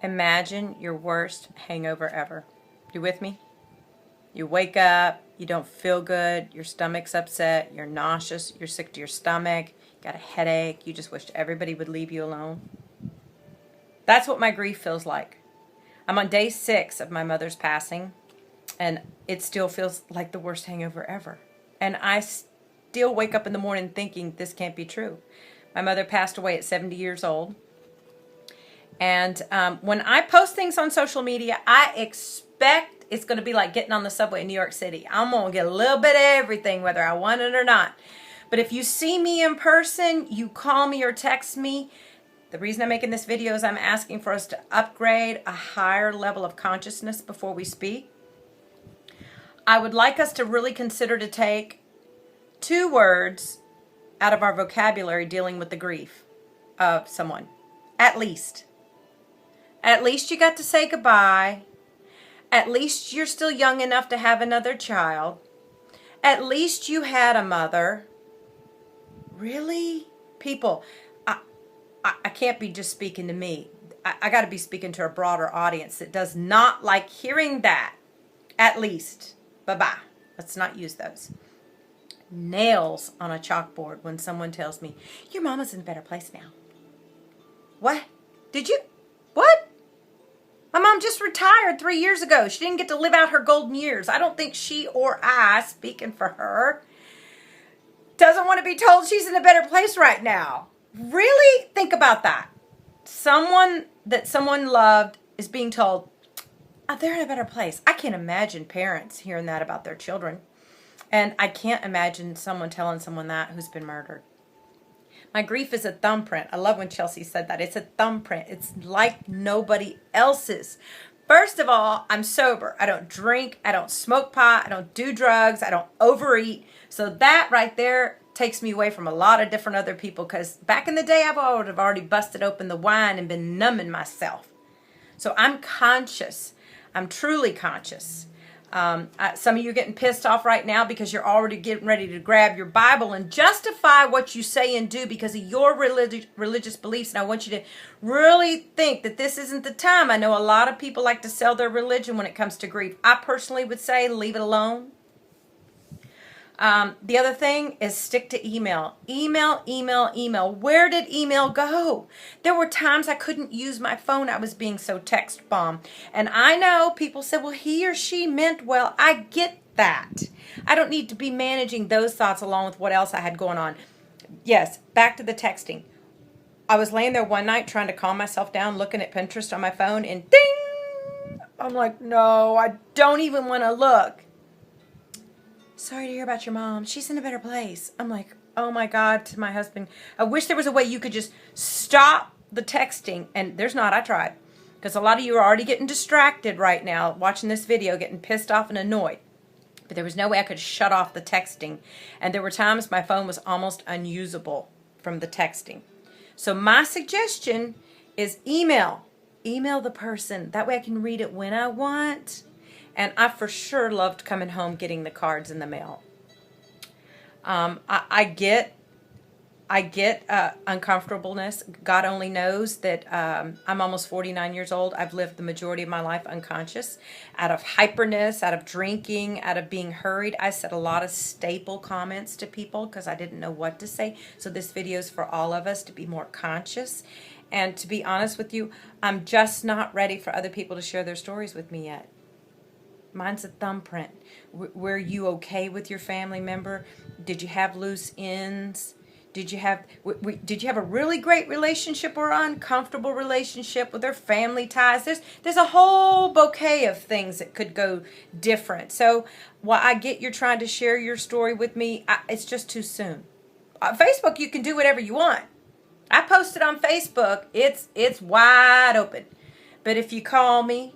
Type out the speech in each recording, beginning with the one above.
Imagine your worst hangover ever. You with me? You wake up, you don't feel good, your stomach's upset, you're nauseous, you're sick to your stomach, you got a headache, you just wished everybody would leave you alone. That's what my grief feels like. I'm on day 6 of my mother's passing, and it still feels like the worst hangover ever. And I still wake up in the morning thinking this can't be true. My mother passed away at 70 years old. And when I post things on social media, I expect it's going to be like getting on the subway in New York City. I'm going to get a little bit of everything, whether I want it or not. But if you see me in person, you call me or text me. The reason I'm making this video is I'm asking for us to upgrade a higher level of consciousness before we speak. I would like us to really consider to take 2 words out of our vocabulary dealing with the grief of someone. At least. At least you got to say goodbye. At least you're still young enough to have another child. At least you had a mother. Really? People, I can't be just speaking to me. I got to be speaking to a broader audience that does not like hearing that. At least. Bye-bye. Let's not use those. Nails on a chalkboard when someone tells me, your mama's in a better place now. What? Did you? What? My mom just retired 3 years ago. She didn't get to live out her golden years. I don't think she or I, speaking for her, doesn't want to be told she's in a better place right now. Really? Think about that. Someone that someone loved is being told, oh, they're in a better place. I can't imagine parents hearing that about their children. And I can't imagine someone telling someone that who's been murdered. My grief is a thumbprint. I love when Chelsea said that. It's a thumbprint. It's like nobody else's. First of all, I'm sober. I don't drink. I don't smoke pot. I don't do drugs. I don't overeat. So that right there takes me away from a lot of different other people, because back in the day, I would have already busted open the wine and been numbing myself. So I'm conscious. I'm truly conscious. Some of you are getting pissed off right now because you're already getting ready to grab your Bible and justify what you say and do because of your religious beliefs. And I want you to really think that this isn't the time. I know a lot of people like to sell their religion when it comes to grief. I personally would say leave it alone. The other thing is stick to email. Email. Where did email go? There were times I couldn't use my phone. I was being so text bombed. And I know people said, well, he or she meant well. I get that. I don't need to be managing those thoughts along with what else I had going on. Yes, back to the texting. I was laying there one night trying to calm myself down, looking at Pinterest on my phone, and ding! I'm like, no, I don't even want to look. Sorry to hear about your mom. She's in a better place. I'm like, oh my God, to my husband. I wish there was a way you could just stop the texting. And there's not. I tried. Because a lot of you are already getting distracted right now watching this video, getting pissed off and annoyed. But there was no way I could shut off the texting. And there were times my phone was almost unusable from the texting. So my suggestion is email. Email the person. That way I can read it when I want. And I for sure loved coming home getting the cards in the mail. I get uncomfortableness. God only knows that I'm almost 49 years old. I've lived the majority of my life unconscious, out of hyperness, out of drinking, out of being hurried. I said a lot of staple comments to people because I didn't know what to say. So this video is for all of us to be more conscious. And to be honest with you, I'm just not ready for other people to share their stories with me yet. Mine's a thumbprint. Were you okay with your family member? Did you have loose ends? Did you have a really great relationship or uncomfortable relationship with their family ties? There's a whole bouquet of things that could go different. So while I get you're trying to share your story with me, it's just too soon. Facebook, you can do whatever you want. I posted on Facebook. It's wide open. But if you call me,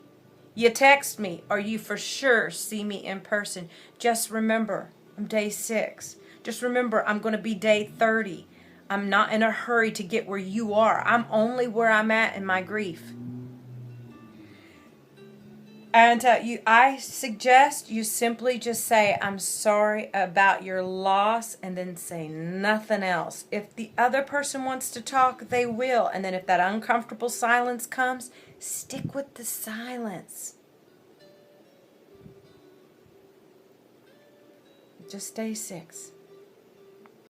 you text me, or you for sure see me in person, just remember, I'm day 6. Just remember, I'm going to be day 30. I'm not in a hurry to get where you are. I'm only where I'm at in my grief. And I suggest you simply just say, I'm sorry about your loss, and then say nothing else. If the other person wants to talk, they will. And then if that uncomfortable silence comes, Stick with the silence. Just stay 6.